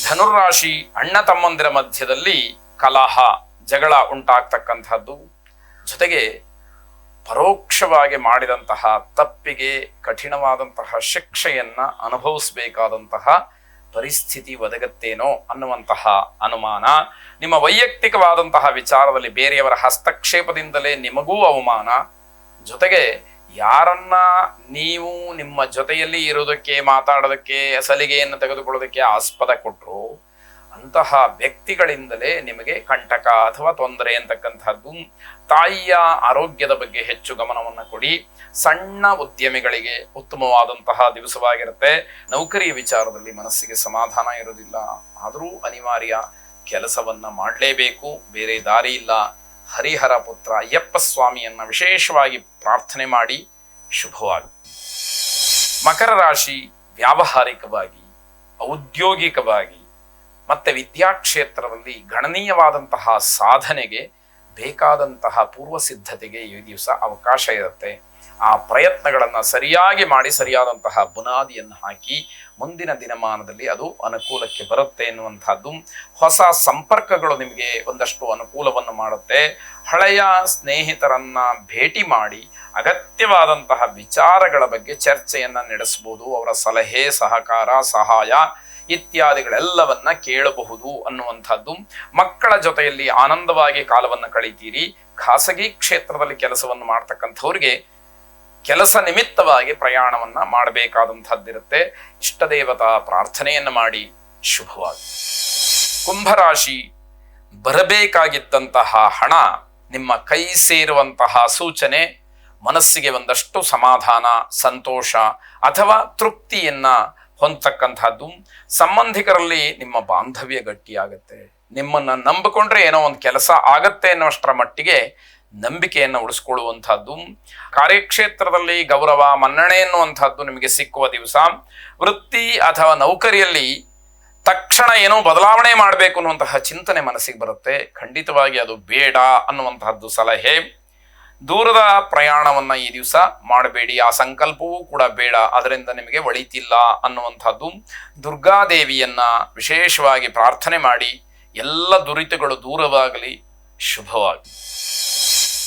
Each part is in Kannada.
ಧನುರಾಶಿ ಅಣ್ಣ ತಮ್ಮಂದಿರ ಮಧ್ಯದಲ್ಲಿ ಕಲಹ ಜಗಳ ಉಂಟಾಗ್ತಕ್ಕಂಥದ್ದು, ಜೊತೆಗೆ ಪರೋಕ್ಷವಾಗಿ ಮಾಡಿದಂತಹ ತಪ್ಪಿಗೆ ಕಠಿಣವಾದಂತಹ ಶಿಕ್ಷೆಯನ್ನ ಅನುಭವಿಸಬೇಕಾದಂತಹ ಪರಿಸ್ಥಿತಿ ಒದಗತ್ತೇನೋ ಅನ್ನುವಂತಹ ಅನುಮಾನ. ನಿಮ್ಮ ವೈಯಕ್ತಿಕವಾದಂತಹ ವಿಚಾರದಲ್ಲಿ ಬೇರೆಯವರ ಹಸ್ತಕ್ಷೇಪದಿಂದಲೇ ನಿಮಗೂ ಅವಮಾನ. ಜೊತೆಗೆ ಯಾರನ್ನ ನೀವು ನಿಮ್ಮ ಜೊತೆಯಲ್ಲಿ ಇರೋದಕ್ಕೆ, ಮಾತಾಡೋದಕ್ಕೆ, ಸಲಿಗೆಯನ್ನು ತೆಗೆದುಕೊಳ್ಳೋದಕ್ಕೆ ಆಸ್ಪದ ಕೊಟ್ಟರು ಅಂತಹ ವ್ಯಕ್ತಿಗಳಿಂದಲೇ ನಿಮಗೆ ಕಂಟಕ ಅಥವಾ ತೊಂದರೆ ಅಂತಕ್ಕಂಥದ್ದು. ತಾಯಿಯ ಆರೋಗ್ಯದ ಬಗ್ಗೆ ಹೆಚ್ಚು ಗಮನವನ್ನು ಕೊಡಿ. ಸಣ್ಣ ಉದ್ಯಮಿಗಳಿಗೆ ಉತ್ತಮವಾದಂತಹ ದಿವಸವಾಗಿರುತ್ತೆ. ನೌಕರಿಯ ವಿಚಾರದಲ್ಲಿ ಮನಸ್ಸಿಗೆ ಸಮಾಧಾನ ಇರುವುದಿಲ್ಲ, ಆದರೂ ಅನಿವಾರ್ಯ, ಕೆಲಸವನ್ನ ಮಾಡಲೇಬೇಕು, ಬೇರೆ ದಾರಿ ಇಲ್ಲ. ಹರಿಹರ ಪುತ್ರ ಅಯ್ಯಪ್ಪ ಸ್ವಾಮಿಯನ್ನ ವಿಶೇಷವಾಗಿ ಪ್ರಾರ್ಥನೆ ಮಾಡಿ ಶುಭವಾಗಿ. ಮಕರ ರಾಶಿ ವ್ಯಾವಹಾರಿಕವಾಗಿ, ಔದ್ಯೋಗಿಕವಾಗಿ ಮತ್ತೆ ವಿದ್ಯಾಕ್ಷೇತ್ರದಲ್ಲಿ ಗಣನೀಯವಾದಂತಹ ಸಾಧನೆಗೆ ಬೇಕಾದಂತಹ ಪೂರ್ವ ಸಿದ್ಧತೆಗೆ ಈ ದಿವಸ ಅವಕಾಶ ಇರುತ್ತೆ. ಆ ಪ್ರಯತ್ನಗಳನ್ನು ಸರಿಯಾಗಿ ಮಾಡಿ ಸರಿಯಾದಂತಹ ಬುನಾದಿಯನ್ನು ಹಾಕಿ ಮುಂದಿನ ದಿನಮಾನದಲ್ಲಿ ಅದು ಅನುಕೂಲಕ್ಕೆ ಬರುತ್ತೆ ಎನ್ನುವಂಥದ್ದು. ಹೊಸ ಸಂಪರ್ಕಗಳು ನಿಮಗೆ ಒಂದಷ್ಟು ಅನುಕೂಲವನ್ನು ಮಾಡುತ್ತೆ. ಹಳೆಯ ಸ್ನೇಹಿತರನ್ನ ಭೇಟಿ ಮಾಡಿ ಅಗತ್ಯವಾದಂತಹ ವಿಚಾರಗಳ ಬಗ್ಗೆ ಚರ್ಚೆಯನ್ನ ನಡೆಸಬಹುದು. ಅವರ ಸಲಹೆ, ಸಹಕಾರ, ಸಹಾಯ ಇತ್ಯಾದಿಗಳೆಲ್ಲವನ್ನ ಕೇಳಬಹುದು ಅನ್ನುವಂಥದ್ದು. ಮಕ್ಕಳ ಜೊತೆಯಲ್ಲಿ ಆನಂದವಾಗಿ ಕಾಲವನ್ನು ಕಳೀತೀರಿ. ಖಾಸಗಿ ಕ್ಷೇತ್ರದಲ್ಲಿ ಕೆಲಸವನ್ನು ಮಾಡ್ತಕ್ಕಂಥವ್ರಿಗೆ ಕೆಲಸ ನಿಮಿತ್ತವಾಗಿ ಪ್ರಯಾಣವನ್ನ ಮಾಡಬೇಕಾದಂಥದ್ದಿರುತ್ತೆ. ಇಷ್ಟ ದೇವತಾ ಪ್ರಾರ್ಥನೆಯನ್ನು ಮಾಡಿ ಶುಭವಾಗಿ. ಕುಂಭರಾಶಿ ಬರಬೇಕಾಗಿದ್ದಂತಹ ಹಣ ನಿಮ್ಮ ಕೈ ಸೇರುವಂತಹ ಸೂಚನೆ, ಮನಸ್ಸಿಗೆ ಒಂದಷ್ಟು ಸಮಾಧಾನ, ಸಂತೋಷ ಅಥವಾ ತೃಪ್ತಿಯನ್ನ ಹೊಂದತಕ್ಕಂಥದ್ದು. ಸಂಬಂಧಿಕರಲ್ಲಿ ನಿಮ್ಮ ಬಾಂಧವ್ಯ ಗಟ್ಟಿಯಾಗತ್ತೆ. ನಿಮ್ಮನ್ನ ನಂಬಿಕೊಂಡ್ರೆ ಏನೋ ಒಂದು ಕೆಲಸ ಆಗತ್ತೆ ಅನ್ನೋಷ್ಟರ ಮಟ್ಟಿಗೆ ನಂಬಿಕೆಯನ್ನು ಉಳಿಸ್ಕೊಳ್ಳುವಂಥದ್ದು. ಕಾರ್ಯಕ್ಷೇತ್ರದಲ್ಲಿ ಗೌರವ, ಮನ್ನಣೆ ಎನ್ನುವಂಥದ್ದು ನಿಮಗೆ ಸಿಕ್ಕುವ ದಿವಸ. ವೃತ್ತಿ ಅಥವಾ ನೌಕರಿಯಲ್ಲಿ ತಕ್ಷಣ ಏನೋ ಬದಲಾವಣೆ ಮಾಡಬೇಕು ಅನ್ನುವಂತಹ ಚಿಂತನೆ ಮನಸ್ಸಿಗೆ ಬರುತ್ತೆ. ಖಂಡಿತವಾಗಿ ಅದು ಬೇಡ ಅನ್ನುವಂತಹದ್ದು ಸಲಹೆ. ದೂರದ ಪ್ರಯಾಣವನ್ನ ಈ ದಿವಸ ಮಾಡಬೇಡಿ, ಆ ಸಂಕಲ್ಪವೂ ಕೂಡ ಬೇಡ, ಅದರಿಂದ ನಿಮಗೆ ಒಳಿತಿಲ್ಲ ಅನ್ನುವಂಥದ್ದು. ದುರ್ಗಾದೇವಿಯನ್ನ ವಿಶೇಷವಾಗಿ ಪ್ರಾರ್ಥನೆ ಮಾಡಿ ಎಲ್ಲ ದುರಿತಗಳು ದೂರವಾಗಲಿ, ಶುಭವಾಗಿ.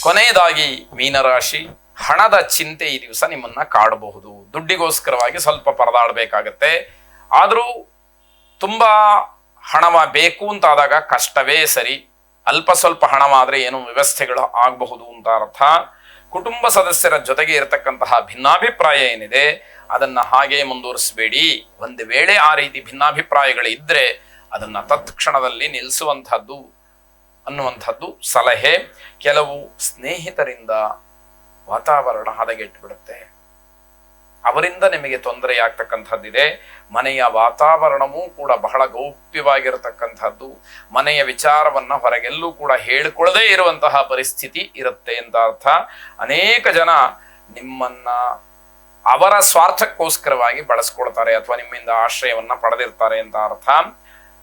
ಕೊನೆಯದಾಗಿ ಮೀನರಾಶಿ, ಹಣದ ಚಿಂತೆ ಈ ದಿವಸ ನಿಮ್ಮನ್ನ ಕಾಡಬಹುದು. ದುಡ್ಡಿಗೋಸ್ಕರವಾಗಿ ಸ್ವಲ್ಪ ಪರದಾಡಬೇಕಾಗತ್ತೆ. ಆದರೂ ತುಂಬಾ ಹಣವ ಬೇಕು ಅಂತಾದಾಗ ಕಷ್ಟವೇ ಸರಿ. ಅಲ್ಪ ಸ್ವಲ್ಪ ಹಣವಾದ್ರೆ ಏನು ವ್ಯವಸ್ಥೆಗಳು ಆಗಬಹುದು ಅಂತ ಅರ್ಥ. ಕುಟುಂಬ ಸದಸ್ಯರ ಜೊತೆಗೆ ಇರತಕ್ಕಂತಹ ಭಿನ್ನಾಭಿಪ್ರಾಯ ಏನಿದೆ ಅದನ್ನ ಹಾಗೆ ಮುಂದುವರಿಸಬೇಡಿ. ಒಂದು ವೇಳೆ ಆ ರೀತಿ ಭಿನ್ನಾಭಿಪ್ರಾಯಗಳು ಇದ್ರೆ ಅದನ್ನ ತತ್ಕ್ಷಣದಲ್ಲಿ ನಿಲ್ಲಿಸುವಂತಹದ್ದು ಅನ್ನುವಂಥದ್ದು ಸಲಹೆ. ಕೆಲವು ಸ್ನೇಹಿತರಿಂದ ವಾತಾವರಣ ಹದಗೆಟ್ಟು ಬಿಡುತ್ತೆ, ಅವರಿಂದ ನಿಮಗೆ ತೊಂದರೆಯಾಗ್ತಕ್ಕಂಥದ್ದಿದೆ. ಮನೆಯ ವಾತಾವರಣವೂ ಕೂಡ ಬಹಳ ಗೌಪ್ಯವಾಗಿರತಕ್ಕಂಥದ್ದು. ಮನೆಯ ವಿಚಾರವನ್ನ ಹೊರಗೆಲ್ಲೂ ಕೂಡ ಹೇಳಿಕೊಳ್ಳದೇ ಇರುವಂತಹ ಪರಿಸ್ಥಿತಿ ಇರುತ್ತೆ ಅಂತ ಅರ್ಥ. ಅನೇಕ ಜನ ನಿಮ್ಮನ್ನ ಅವರ ಸ್ವಾರ್ಥಕ್ಕೋಸ್ಕರವಾಗಿ ಬಳಸ್ಕೊಳ್ತಾರೆ ಅಥವಾ ನಿಮ್ಮಿಂದ ಆಶ್ರಯವನ್ನ ಪಡೆದಿರ್ತಾರೆ ಅಂತ ಅರ್ಥ.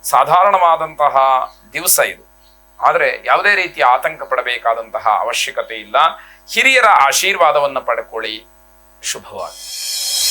ಸಾಧಾರಣವಾದಂತಹ ದಿವಸ ಇದು, ಆದರೆ ಯಾವುದೇ ರೀತಿಯ ಆತಂಕ ಪಡಬೇಕಾದಂತಹ ಅವಶ್ಯಕತೆ ಇಲ್ಲ. ಹಿರಿಯರ ಆಶೀರ್ವಾದವನ್ನು ಪಡ್ಕೊಳ್ಳಿ, ಶುಭವಾಗಿ.